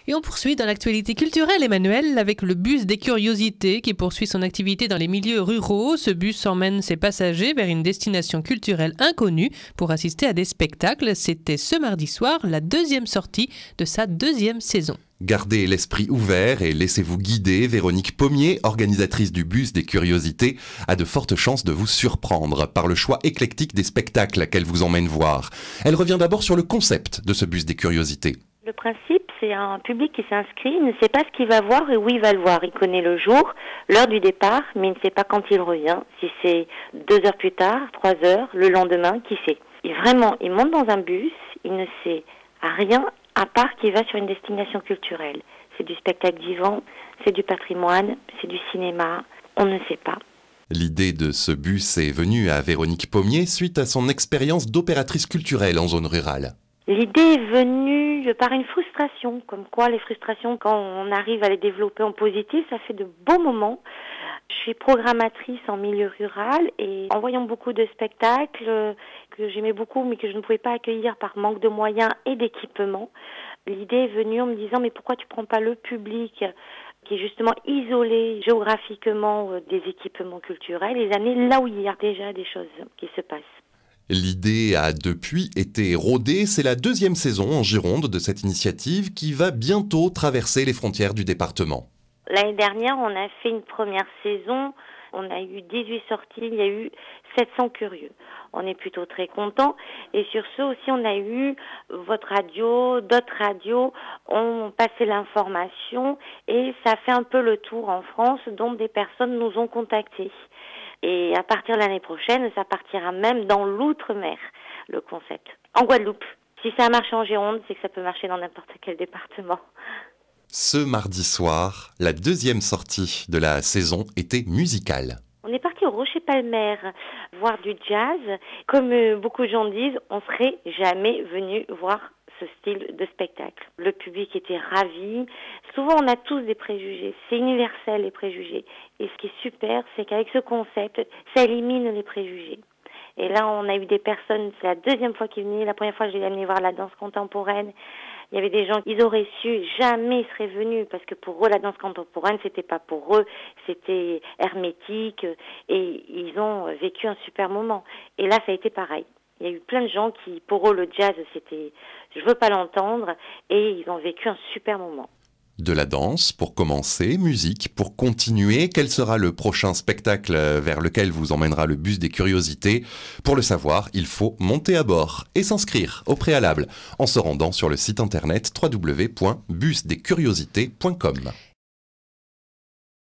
Et on poursuit dans l'actualité culturelle, Emmanuel, avec le bus des curiosités qui poursuit son activité dans les milieux ruraux. Ce bus emmène ses passagers vers une destination culturelle inconnue pour assister à des spectacles. C'était ce mardi soir, la deuxième sortie de sa deuxième saison. Gardez l'esprit ouvert et laissez-vous guider. Véronique Pommier, organisatrice du bus des curiosités, a de fortes chances de vous surprendre par le choix éclectique des spectacles qu'elle vous emmène voir. Elle revient d'abord sur le concept de ce bus des curiosités. Le principe, c'est un public qui s'inscrit, il ne sait pas ce qu'il va voir et où il va le voir. Il connaît le jour, l'heure du départ, mais il ne sait pas quand il revient. Si c'est 2 heures plus tard, 3 heures, le lendemain, qui sait. Et vraiment, il monte dans un bus, il ne sait rien à part qu'il va sur une destination culturelle. C'est du spectacle vivant, c'est du patrimoine, c'est du cinéma, on ne sait pas. L'idée de ce bus est venue à Véronique Pommier suite à son expérience d'opératrice culturelle en zone rurale. L'idée est venue par une frustration, comme quoi les frustrations, quand on arrive à les développer en positif, ça fait de beaux moments. Je suis programmatrice en milieu rural et en voyant beaucoup de spectacles que j'aimais beaucoup mais que je ne pouvais pas accueillir par manque de moyens et d'équipement, l'idée est venue en me disant mais pourquoi tu prends pas le public qui est justement isolé géographiquement des équipements culturels et les amener là où il y a déjà des choses qui se passent. L'idée a depuis été rodée. C'est la deuxième saison en Gironde de cette initiative qui va bientôt traverser les frontières du département. L'année dernière, on a fait une première saison. On a eu 18 sorties. Il y a eu 700 curieux. On est plutôt très contents. Et sur ce aussi, on a eu votre radio, d'autres radios ont passé l'information et ça fait un peu le tour en France, dont des personnes nous ont contactés. Et à partir de l'année prochaine, ça partira même dans l'outre-mer, le concept. En Guadeloupe. Si ça a marché en Gironde, c'est que ça peut marcher dans n'importe quel département. Ce mardi soir, la deuxième sortie de la saison était musicale. On est parti au Rocher-Palmer voir du jazz. Comme beaucoup de gens disent, on serait jamais venu voir ce style de spectacle. Le public était ravi. Souvent, on a tous des préjugés. C'est universel, les préjugés. Et ce qui est super, c'est qu'avec ce concept, ça élimine les préjugés. Et là, on a eu des personnes, c'est la deuxième fois qu'ils venaient. La première fois, je les ai amenés voir la danse contemporaine. Il y avait des gens, ils auraient su, jamais ils seraient venus, parce que pour eux, la danse contemporaine, c'était pas pour eux, c'était hermétique, et ils ont vécu un super moment. Et là, ça a été pareil. Il y a eu plein de gens qui, pour eux, le jazz, c'était « je veux pas l'entendre », et ils ont vécu un super moment. De la danse pour commencer, musique pour continuer. Quel sera le prochain spectacle vers lequel vous emmènera le bus des curiosités? Pour le savoir, il faut monter à bord et s'inscrire au préalable en se rendant sur le site internet www.busdescuriosités.com.